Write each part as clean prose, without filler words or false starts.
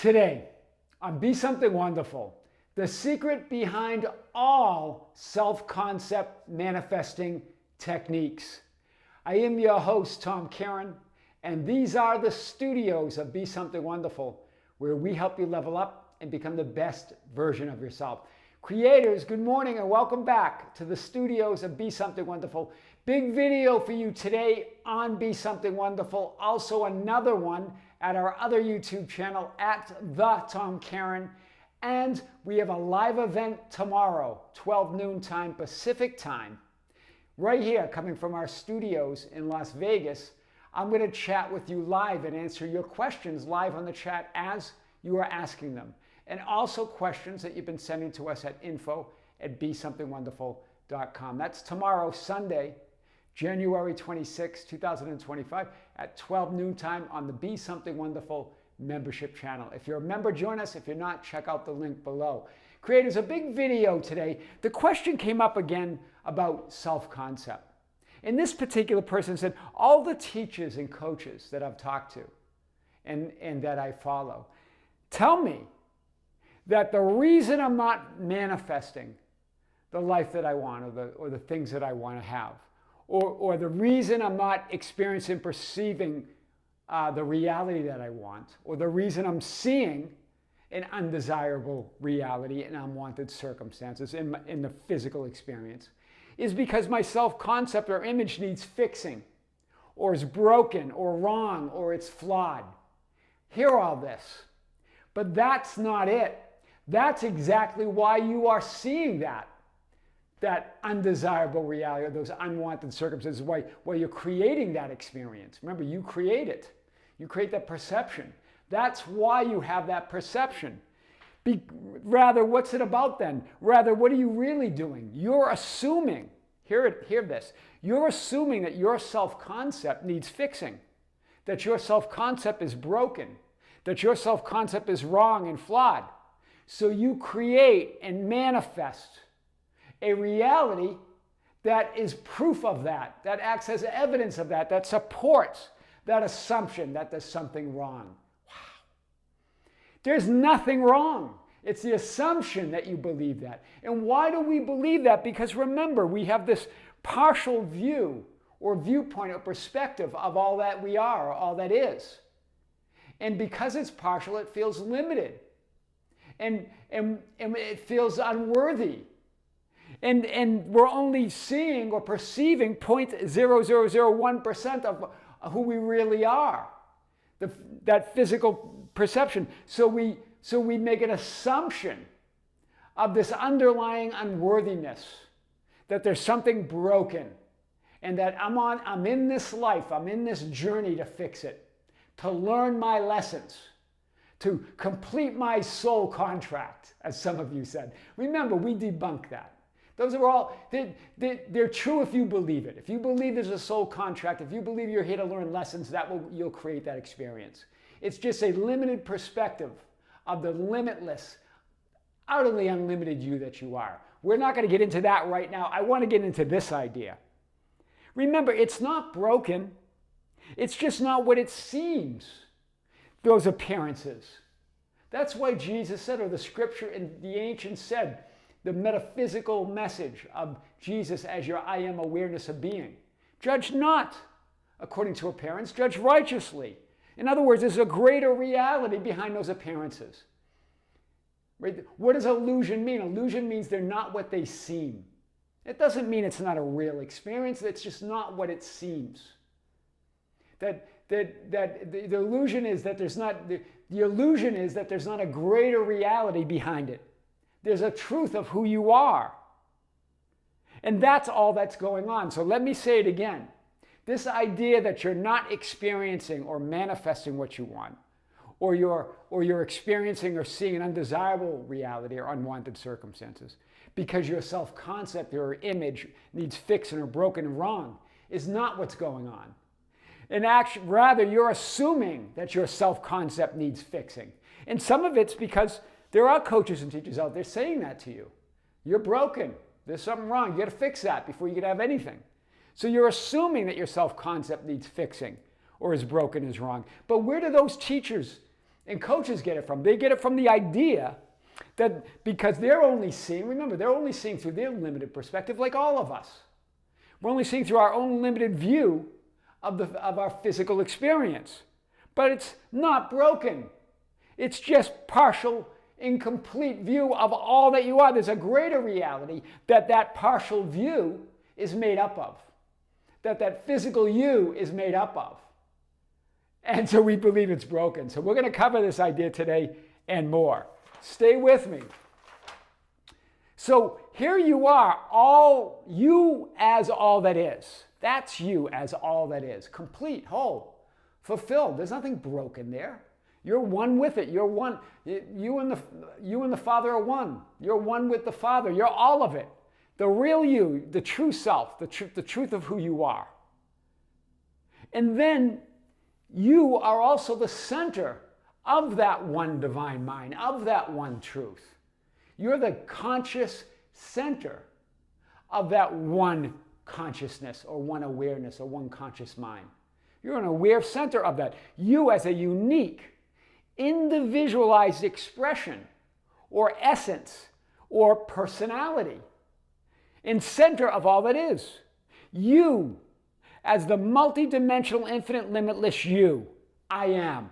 Today, on Be Something Wonderful, the secret behind all self-concept manifesting techniques. I am your host, Tom Kearin, and these are the studios of Be Something Wonderful, where we help you level up and become the best version of yourself. Creators, good morning and welcome back to the studios of Be Something Wonderful. Big video for you today on Be Something Wonderful. Also another one at our other YouTube channel at The Tom Kearin. And we have a live event tomorrow, 12 noon time Pacific time, right here coming from our studios in Las Vegas. I'm going to chat with you live and answer your questions live on the chat as you are asking them. And also questions that you've been sending to us at info@besomethingwonderful.com. That's tomorrow, Sunday, January 26, 2025 at 12 noon time on the Be Something Wonderful membership channel. If you're a member, join us. If you're not, check out the link below. Creators, a big video today. The question came up again about self-concept. And this particular person said, all the teachers and coaches that I've talked to and that I follow tell me that the reason I'm not manifesting the life that I want or the things that I want to have, or the reason I'm not experiencing, perceiving the reality that I want, or the reason I'm seeing an undesirable reality and unwanted circumstances in the physical experience, is because my self-concept or image needs fixing, or is broken, or wrong, or it's flawed. Hear all this. But that's not it. That's exactly why you are seeing that undesirable reality or those unwanted circumstances, why you're creating that experience. Remember, you create it. You create that perception. That's why you have that perception. Rather, what's it about then? Rather, what are you really doing? You're assuming, hear this, you're assuming that your self-concept needs fixing, that your self-concept is broken, that your self-concept is wrong and flawed. So you create and manifest a reality that is proof of that acts as evidence of that supports that assumption that there's something wrong. Wow. There's nothing wrong. It's the assumption that you believe that. And why do we believe that? Because remember, we have this partial view or viewpoint or perspective of all that we are, or all that is. And because it's partial, it feels limited. And it feels unworthy. And we're only seeing or perceiving 0.0001% of who we really are, that physical perception. So we make an assumption of this underlying unworthiness, that there's something broken, and that I'm in this life, I'm in this journey to fix it, to learn my lessons, to complete my soul contract, as some of you said. Remember, we debunk that. Those are all, they're true if you believe it. If you believe there's a soul contract, if you believe you're here to learn lessons, you'll create that experience. It's just a limited perspective of the limitless, utterly unlimited you that you are. We're not going to get into that right now. I want to get into this idea. Remember, it's not broken. It's just not what it seems, those appearances. That's why Jesus said, or the scripture and the ancients said, the metaphysical message of Jesus as your I am awareness of being. Judge not according to appearance, judge righteously. In other words, there's a greater reality behind those appearances. Right? What does illusion mean? Illusion means they're not what they seem. It doesn't mean it's not a real experience, it's just not what it seems. The illusion is that there's not a greater reality behind it. There's a truth of who you are. And that's all that's going on. So let me say it again. This idea that you're not experiencing or manifesting what you want, or you're experiencing or seeing an undesirable reality or unwanted circumstances because your self-concept or image needs fixing or broken and wrong, is not what's going on. In action, rather, you're assuming that your self-concept needs fixing. And some of it's because there are coaches and teachers out there saying that to you. You're broken. There's something wrong. You got to fix that before you can have anything. So you're assuming that your self-concept needs fixing or is broken, is wrong. But where do those teachers and coaches get it from. They get it from the idea that because they're only seeing, remember, they're only seeing through their limited perspective like all of us. We're only seeing through our own limited view of our physical experience. But it's not broken. It's just partial, incomplete view of all that you are. There's a greater reality that partial view is made up of, that physical you is made up of. And so we believe it's broken. So we're going to cover this idea today and more. Stay with me. So here you are, all you as all that is. That's you as all that is. Complete, whole, fulfilled. There's nothing broken there. You're one with it. You're one. You and the Father are one. You're one with the Father. You're all of it. The real you, the true self, the truth of who you are. And then you are also the center of that one divine mind, of that one truth. You're the conscious center of that one consciousness or one awareness or one conscious mind. You're an aware center of that. You as a unique, individualized expression or essence or personality in center of all that is. You as the multidimensional, infinite, limitless you, I am.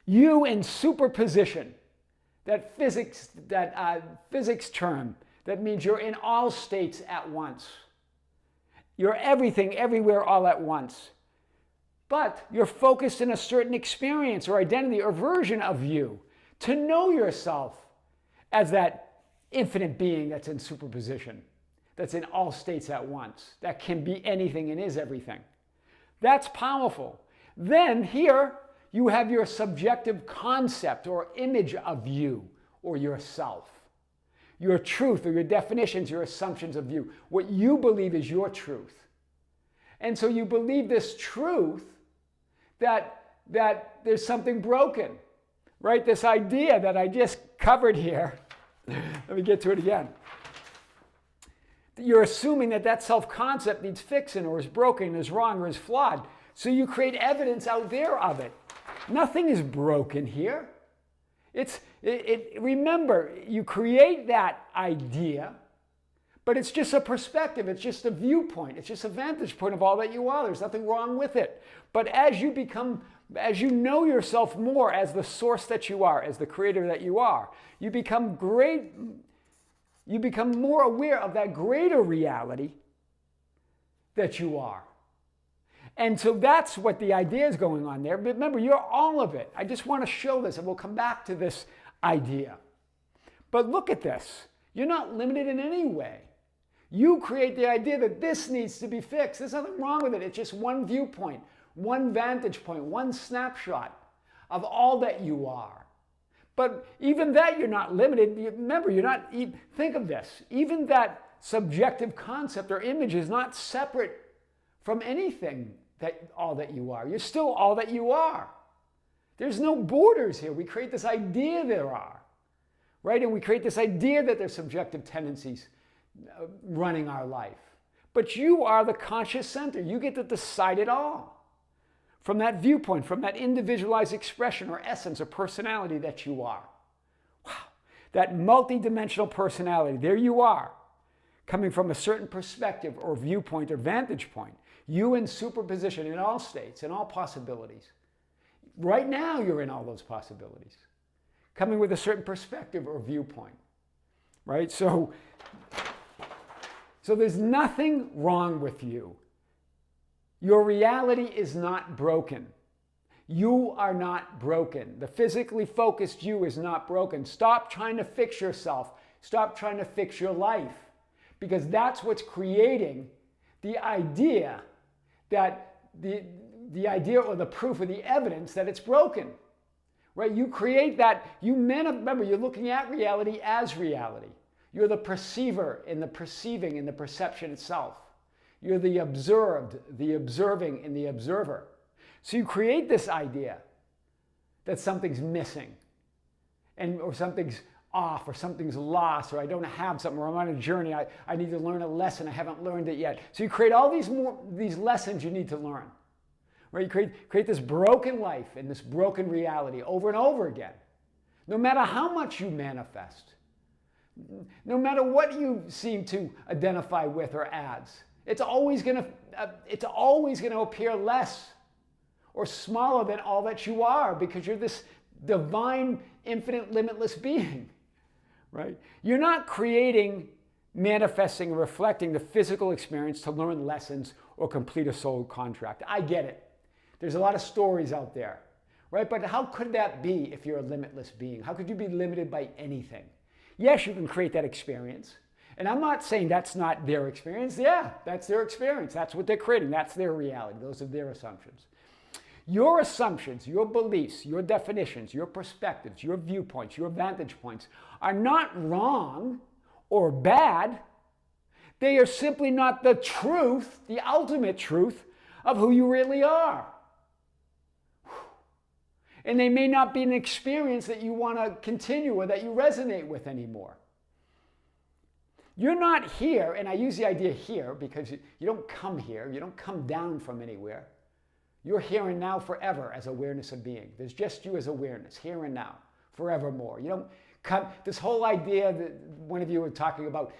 You in superposition, that physics term that means you're in all states at once. You're everything, everywhere, all at once. But you're focused in a certain experience or identity or version of you to know yourself as that infinite being that's in superposition, that's in all states at once, that can be anything and is everything. That's powerful. Then here you have your subjective concept or image of you or yourself. Your truth or your definitions, your assumptions of you. What you believe is your truth. And so you believe this truth that there's something broken, right? This idea that I just covered here. Let me get to it again. You're assuming that self-concept needs fixing or is broken, is wrong, or is flawed. So you create evidence out there of it. Nothing is broken here. Remember, you create that idea, but it's just a perspective. It's just a viewpoint. It's just a vantage point of all that you are. There's nothing wrong with it. But as you know yourself more as the source that you are, as the creator that you are, you become more aware of that greater reality that you are. And so that's what the idea is going on there. But remember, you're all of it. I just want to show this, and we'll come back to this idea. But look at this. You're not limited in any way. You create the idea that this needs to be fixed. There's nothing wrong with it. It's just one viewpoint, one vantage point, one snapshot of all that you are. But even that, you're not limited. Remember, think of this. Even that subjective concept or image is not separate from anything all that you are. You're still all that you are. There's no borders here. We create this idea there are, right? And we create this idea that there's subjective tendencies running our life. But you are the conscious center. You get to decide it all. From that viewpoint, from that individualized expression or essence or personality that you are. Wow. That multidimensional personality, there you are, coming from a certain perspective or viewpoint or vantage point. You in superposition in all states, in all possibilities. Right now, you're in all those possibilities. Coming with a certain perspective or viewpoint, right? So there's nothing wrong with you. Your reality is not broken. You are not broken. The physically focused you is not broken. Stop trying to fix yourself. Stop trying to fix your life. Because that's what's creating the idea that the idea or the proof or the evidence that it's broken, right? You create that, remember, you're looking at reality as reality. You're the perceiver in the perceiving, in the perception itself. You're the observed, the observing, in the observer. So you create this idea that something's missing or something's off or something's lost or I don't have something or I'm on a journey. I need to learn a lesson. I haven't learned it yet. So you create all these lessons you need to learn. Right? You create this broken life and this broken reality over and over again. No matter how much you manifest, no matter what you seem to identify with or as, it's always going to appear less or smaller than all that you are, because you're this divine, infinite, limitless being. Right? You're not creating, manifesting, or reflecting the physical experience to learn lessons or complete a soul contract. I get it. There's a lot of stories out there, right? But how could that be if you're a limitless being? How could you be limited by anything? Yes, you can create that experience. And I'm not saying that's not their experience. Yeah, that's their experience. That's what they're creating. That's their reality. Those are their assumptions. Your assumptions, your beliefs, your definitions, your perspectives, your viewpoints, your vantage points are not wrong or bad. They are simply not the truth, the ultimate truth of who you really are. And they may not be an experience that you want to continue or that you resonate with anymore. You're not here, and I use the idea here because you don't come here, you don't come down from anywhere. You're here and now forever as awareness of being. There's just you as awareness, here and now, forevermore. You don't come, this whole idea that one of you were talking about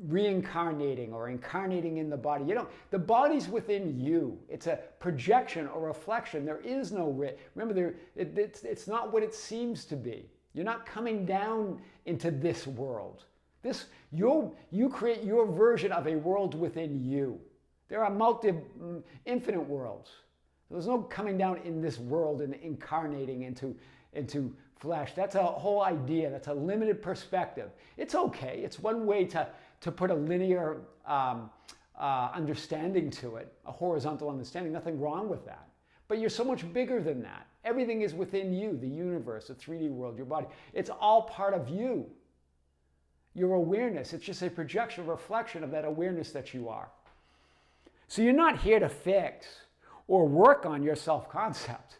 reincarnating or incarnating in the body. The body's within you. It's a projection or reflection. There is no, remember, it's not what it seems to be. You're not coming down into this world. You create your version of a world within you. There are infinite worlds. There's no coming down in this world and incarnating into flesh. That's a whole idea. That's a limited perspective. It's okay. It's one way to put a linear understanding to it, a horizontal understanding. Nothing wrong with that. But you're so much bigger than that. Everything is within you, the universe, the 3D world, your body. It's all part of you. Your awareness. It's just a projection, reflection of that awareness that you are. So you're not here to fix or work on your self-concept.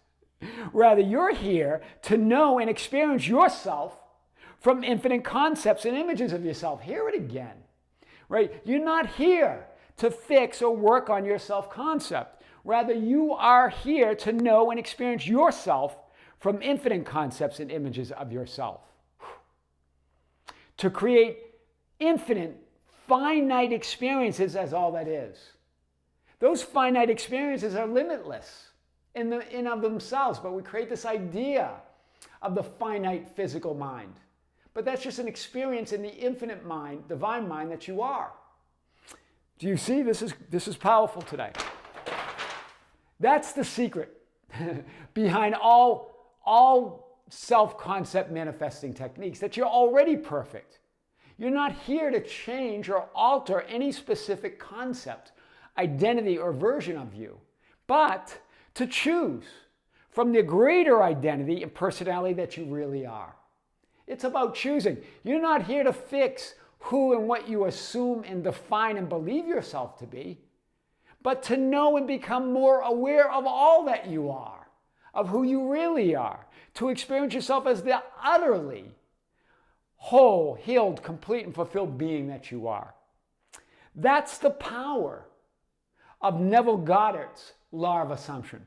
Rather, you're here to know and experience yourself from infinite concepts and images of yourself. Hear it again, right? You're not here to fix or work on your self-concept. Rather, you are here to know and experience yourself from infinite concepts and images of yourself. To create infinite, finite experiences as all that is. Those finite experiences are limitless in of themselves, but we create this idea of the finite physical mind. But that's just an experience in the infinite mind, divine mind that you are. Do you see? This is powerful today. That's the secret behind all self-concept manifesting techniques, that you're already perfect. You're not here to change or alter any specific concept, identity, or version of you, but to choose from the greater identity and personality that you really are. It's about choosing. You're not here to fix who and what you assume and define and believe yourself to be, but to know and become more aware of all that you are, of who you really are, to experience yourself as the utterly whole, healed, complete, and fulfilled being that you are. That's the power of Neville Goddard's law of assumption,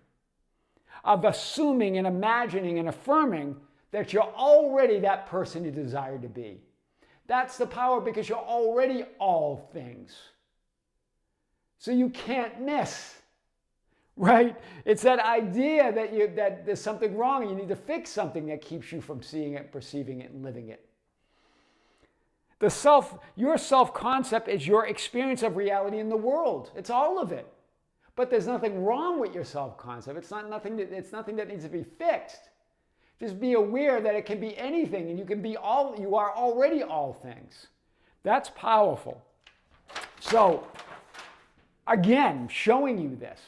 of assuming and imagining and affirming that you're already that person you desire to be. That's the power, because you're already all things. So you can't miss, right? It's that idea that there's something wrong and you need to fix something that keeps you from seeing it, perceiving it, and living it. Your self-concept is your experience of reality in the world. It's all of it. But there's nothing wrong with your self-concept. It's nothing that needs to be fixed. Just be aware that it can be anything, and you are already all things. That's powerful. So, again, showing you this.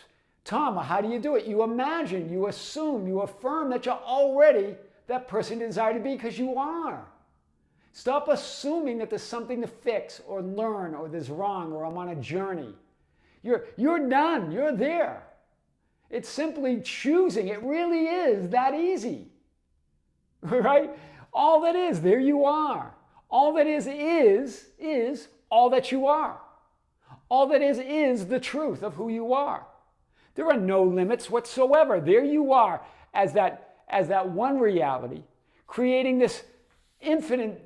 Tom, how do you do it? You imagine, you assume, you affirm that you're already that person you desire to be, because you are. Stop assuming that there's something to fix or learn, or there's wrong, or I'm on a journey. You're done. You're there. It's simply choosing. It really is that easy. Right? All that is, there you are. All that is all that you are. All that is the truth of who you are. There are no limits whatsoever. There you are as that one reality, creating this infinite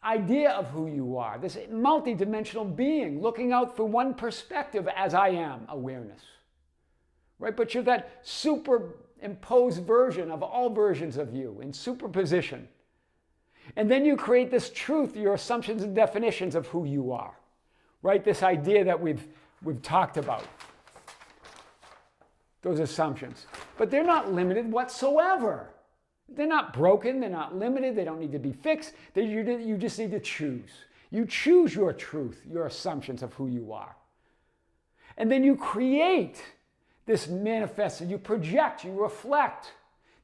idea of who you are, this multidimensional being, looking out for one perspective as I am, awareness. Right? But you're that superimposed version of all versions of you in superposition. And then you create this truth, your assumptions and definitions of who you are. Right? This idea that we've talked about. Those assumptions. But they're not limited whatsoever. They're not broken, they're not limited, they don't need to be fixed. You just need to choose. You choose your truth, your assumptions of who you are. And then you create this manifested, you project, you reflect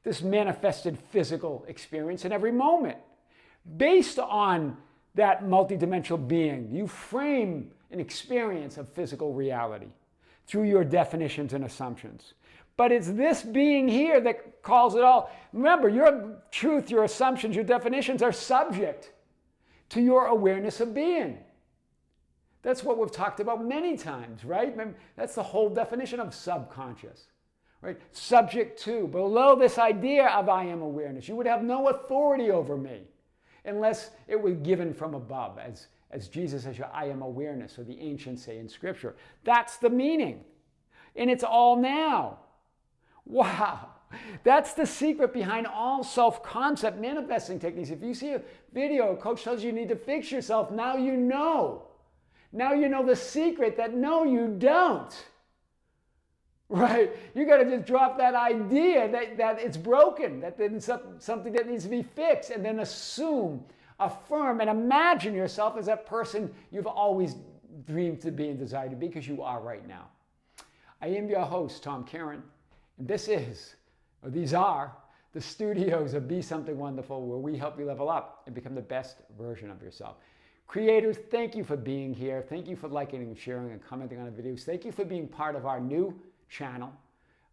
this manifested physical experience in every moment. Based on that multidimensional being, you frame an experience of physical reality through your definitions and assumptions. But it's this being here that calls it all. Remember, your truth, your assumptions, your definitions are subject to your awareness of being. That's what we've talked about many times, right? Remember, that's the whole definition of subconscious, right? Subject to, below this idea of I am awareness. You would have no authority over me unless it was given from above, as Jesus says, I am awareness, or the ancients say in Scripture. That's the meaning. And it's all now. Wow. That's the secret behind all self-concept manifesting techniques. If you see a video, a coach tells you you need to fix yourself, now you know. Now you know the secret that no, you don't. Right? You got to just drop that idea that it's broken, that there's something that needs to be fixed, and then assume, affirm, and imagine yourself as that person you've always dreamed to be and desired to be, because you are right now. I am your host, Tom Kearin, and these are the studios of Be Something Wonderful, where we help you level up and become the best version of yourself. Creators, thank you for being here. Thank you for liking and sharing and commenting on the videos. Thank you for being part of our new channel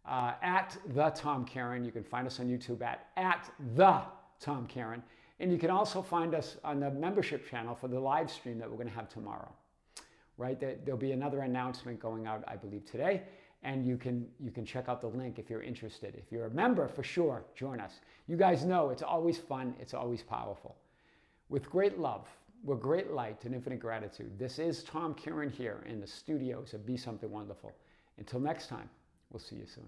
at The Tom Kearin. You can find us on YouTube at The Tom Kearin. And you can also find us on the membership channel for the live stream that we're going to have tomorrow. Right? There'll be another announcement going out, I believe, today. And you can check out the link if you're interested. If you're a member, for sure, join us. You guys know it's always fun. It's always powerful. With great love, with great light and infinite gratitude, this is Tom Kearin here in the studios of Be Something Wonderful. Until next time, we'll see you soon.